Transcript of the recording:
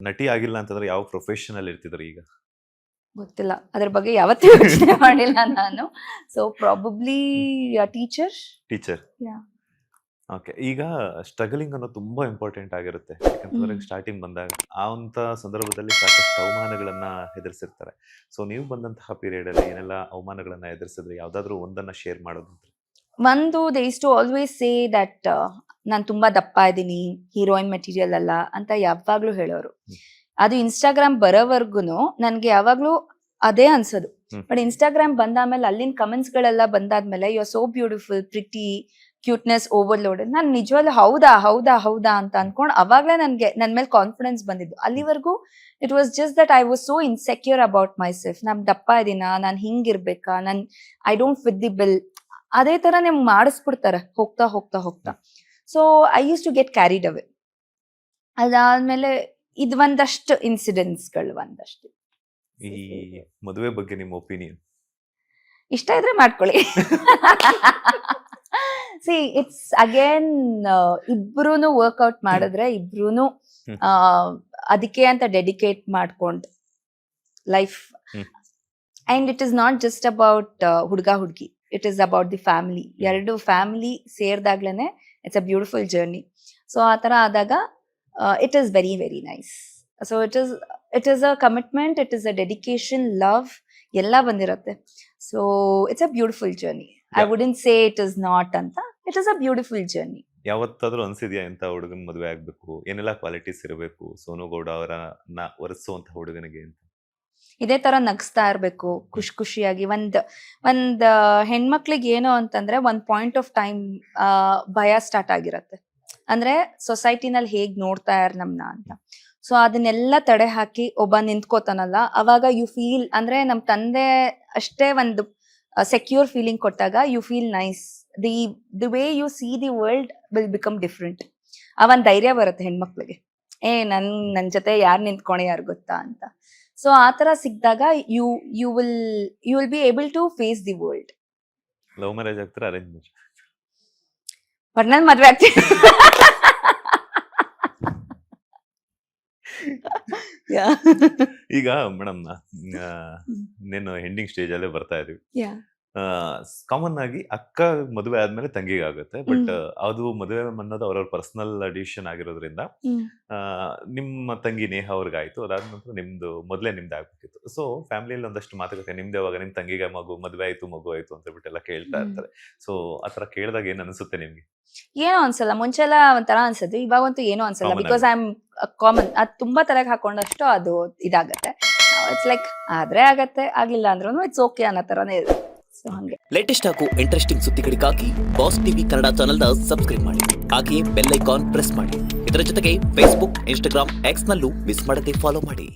ನಟಿ ಆಗಿಲ್ಲ ಅಂತಂದ್ರೆ ಯಾವ ಪ್ರೊಫೆಷನ್ ಅಲ್ಲಿ ಇರ್ತಿದ್ರಿ ಈಗ? ಗೊತ್ತಿಲ್ಲ, ಅದ್ರ ಬಗ್ಗೆ ಯಾವತ್ತೂ ಯೋಚನೆ ಮಾಡಿಲ್ಲ ನಾನು. So probably teacher. Teacher. Yeah. Okay. ಈಗ ಸ್ಟ್ರಗಲಿಂಗ್ ಅನ್ನೋದು ತುಂಬಾ ಇಂಪಾರ್ಟೆಂಟ್ ಆಗಿರುತ್ತೆ. ಯಾಕಂತಂದ್ರೆ ಸ್ಟಾರ್ಟಿಂಗ್ ಬಂದಾಗ ಆ ಒಂದು ಸಂದರ್ಭದಲ್ಲಿ ಸಾಕಷ್ಟು ಅವಮಾನಗಳನ್ನ ಎದುರಿಸಿರ್ತಾರೆ. ಸೊ ನೀವು ಬಂದಂತಹ ಪೀರಿಯಡ್ ಅಲ್ಲಿ ಏನೆಲ್ಲ ಅವಮಾನಗಳನ್ನ ಎದುರಿಸಿದ್ರೆ ಯಾವ್ದಾದ್ರು ಒಂದನ್ನ ಶೇರ್ ಮಾಡೋದು? ಒಂದು they is to always say that ನಾನು ತುಂಬಾ ದಪ್ಪ ಇದ್ದೀನಿ, ಹೀರೋಯಿನ್ ಮೆಟೀರಿಯಲ್ ಅಲ್ಲ ಅಂತ ಯಾವಾಗ್ಲೂ ಹೇಳೋರು. ಅದು ಇನ್ಸ್ಟಾಗ್ರಾಮ್ ಬರೋವರ್ಗುನು ನನ್ಗೆ ಯಾವಾಗ್ಲೂ ಅದೇ ಅನ್ಸೋದು. ಬಟ್ ಇನ್ಸ್ಟಾಗ್ರಾಮ್ ಬಂದಾದ್ಮೇಲೆ ಅಲ್ಲಿನ ಕಮೆಂಟ್ಸ್ ಗಳೆಲ್ಲ ಬಂದಾದ್ಮೇಲೆ you are so beautiful, pretty, cuteness overload. ನಾನು ನಿಜವಾಗ್ಲೂ ಹೌದಾ ಹೌದಾ ಹೌದಾ ಅಂತ ಅನ್ಕೊಂಡು ಅವಾಗ್ಲೇ ನನ್ಗೆ ನನ್ ಮೇಲೆ ಕಾನ್ಫಿಡೆನ್ಸ್ ಬಂದಿದ್ದು. ಅಲ್ಲಿವರೆಗೂ it was just that I was so insecure about myself. ನಾನ್ ದಪ್ಪ ಇದೀನಾ, ನಾನ್ ಹಿಂಗಿರ್ಬೇಕಾ, ನಾನ್ I don't fit the bill, ಅದೇ ತರ ನಿಮ್ಗೆ ಮಾಡಿಸ್ಬಿಡ್ತಾರೆ ಹೋಗ್ತಾ ಹೋಗ್ತಾ ಹೋಗ್ತಾ. So I use to get carried away. ಅದಾದ್ಮೇಲೆ ಇದು ಒಂದಷ್ಟು ಇನ್ಸಿಡೆಂಟ್ಸ್ಗಳು ಒಂದಷ್ಟು. ಈ ಮದುವೆ ಬಗ್ಗೆ ನಿಮ್ಮ ಒಪಿನಿಯನ್? ಇಷ್ಟ ಇದ್ರೆ ಮಾಡ್ಕೊಳ್ಳಿ. ಸಿ ಇಟ್ಸ್ ಅಗೇನ್ ಇಬ್ರೂನು ವರ್ಕ್ಔಟ್ ಮಾಡಿದ್ರೆ ಇಬ್ರೂನು ಅದಕ್ಕೆ ಅಂತ ಡೆಡಿಕೇಟ್ ಮಾಡ್ಕೊಂಡು life. And it is not just about ಹುಡುಗ ಹುಡುಗಿ, it is about the family. ಎರಡು ಫ್ಯಾಮಿಲಿ ಸೇರ್ದಾಗ್ಲೇನೆ it's a beautiful journey. So ಆ ತರ ಆದಾಗ it is very very nice. So it is a commitment, it is a dedication, love ಎಲ್ಲ ಬಂದಿರುತ್ತೆ. So it's a beautiful journey. I wouldn't say it is not ಅಂತ. It is a beautiful journey. ಯಾವತ್ತಾದ್ರೂ ಅನ್ಸಿದ್ಯಾ ಇಂಥ ಹುಡುಗನ ಮದುವೆ ಆಗ್ಬೇಕು, ಏನೆಲ್ಲ qualities ಇರಬೇಕು ಸೋನು ಗೌಡ ಅವರನ್ನ ಒರೆಸುವಂತ ಹುಡುಗನಿಗೆ ಅಂತ? ಇದೇ ತರ ನಗಿಸ್ತಾ ಇರ್ಬೇಕು, ಖುಷಿ ಖುಷಿಯಾಗಿ. ಒಂದ್ ಹೆಣ್ಮಕ್ಳಿಗೆ ಏನು ಅಂತಂದ್ರೆ ಒಂದ್ ಪಾಯಿಂಟ್ ಆಫ್ ಟೈಮ್ ಭಯ ಸ್ಟಾರ್ಟ್ ಆಗಿರತ್ತೆ. ಅಂದ್ರೆ ಸೊಸೈಟಿನಲ್ಲಿ ಹೇಗ್ ನೋಡ್ತಾ ಇರ್ ನಮ್ನ ಅಂತ. ಸೊ ಅದನ್ನೆಲ್ಲ ತಡೆ ಹಾಕಿ ಒಬ್ಬ ನಿಂತ್ಕೋತಾನಲ್ಲ, ಅವಾಗ ಯು ಫೀಲ್, ಅಂದ್ರೆ ನಮ್ ತಂದೆ ಅಷ್ಟೇ ಒಂದು ಸೆಕ್ಯೂರ್ ಫೀಲಿಂಗ್ ಕೊಟ್ಟಾಗ you feel nice. The way you see the world will become different. ಒಂದ್ ಧೈರ್ಯ ಬರುತ್ತೆ ಹೆಣ್ಮಕ್ಳಿಗೆ, ನನ್ ಜೊತೆ ಯಾರು ನಿಂತ್ಕೊಣೆ ಯಾರು ಗೊತ್ತಾ ಅಂತ. ಸೊ ಆ ತರ ಸಿಕ್ಕಿದಾಗ you will be able to face the world. Love marriage ಆಗ್ತಾರೆ, ಅರೇಂಜ್ ಮ್ಯಾರೇಜ್? ಒಟ್ನಲ್ಲಿ ಮದ್ವೆ ಆಗ್ತೀನಿ. ಈಗ ಮೇಡಮ್ ನೀನು ಎಂಡಿಂಗ್ ಸ್ಟೇಜ್ ಅಲ್ಲೇ ಬರ್ತಾ ಇದೀವಿ. ಕಾಮನ್ ಆಗಿ ಅಕ್ಕ ಮದುವೆ ಆದ್ಮೇಲೆ ತಂಗಿಗೆ ಆಗುತ್ತೆ. ಬಟ್ ಅದು ಮದುವೆ ಅನ್ನೋದು ಅವ್ರವ್ರ ಪರ್ಸನಲ್ ಡಿಸಿಷನ್ ಆಗಿರೋದ್ರಿಂದ ನಿಮ್ಮ ತಂಗಿ ನೇಹ ಅವ್ರಿಗಾಯ್ತು. ಅದಾದ ನಂತರ ಮೊದಲೇ ನಿಮ್ದು ಆಗ್ಬೇಕಿತ್ತು. ಸೊ ಫ್ಯಾಮಿಲಿಯಲ್ಲಿ ಒಂದಷ್ಟು ಮಾತುಕತೆ, ನಿಮ್ದು ಯಾವಾಗ ನಿಮ್ ತಂಗಿಗೆ ಮಗು ಆಯ್ತು ಅಂತ ಬಿಟ್ಟೆಲ್ಲ ಕೇಳ್ತಾ ಇರ್ತಾರೆ. ಸೊ ಆತರ ಕೇಳಿದಾಗ ಏನ್ ಅನ್ಸುತ್ತೆ ನಿಮ್ಗೆ? ಏನೋ ಅನ್ಸಲ್ಲ. ಮುಂಚೆ ಎಲ್ಲ ಒಂಥರ ಅನ್ಸತ್ತೆ, ಇವಾಗಂತೂ ಏನೋ ಅನ್ಸಲ್ಲ. Because I am common. ಅದ್ ತುಂಬಾ ತಲೆಗೆ ಹಾಕೊಂಡಷ್ಟು ಅದು ಇದಾಗತ್ತೆ. ಇಟ್ಸ್ ಲೈಕ್ ಆದ್ರೆ ಆಗತ್ತೆ, ಆಗಿಲ್ಲ ಅಂದ್ರೂ ಇಟ್ಸ್ ಓಕೆ ಅನ್ನೋ ತರನೇ ಇದೆ. ಸೊ ಹಂಗೆ ಲೇಟೆಸ್ಟ್ ಹಾಗೂ ಇಂಟ್ರೆಸ್ಟಿಂಗ್ ಸುದ್ದಿಗಳಿಗಾಗಿ ಬಾಸ್ ಟಿವಿ ಕನ್ನಡ ಚಾನೆಲ್ನ ಸಬ್ಸ್ಕ್ರೈಬ್ ಮಾಡಿ. ಹಾಗೆಯೇ ಬೆಲ್ ಐಕಾನ್ ಪ್ರೆಸ್ ಮಾಡಿ. ಇದರ ಜೊತೆಗೆ ಫೇಸ್ಬುಕ್, ಇನ್ಸ್ಟಾಗ್ರಾಮ್, ಎಕ್ಸ್ ನಲ್ಲೂ ಮಿಸ್ ಮಾಡದೆ ಫಾಲೋ ಮಾಡಿ.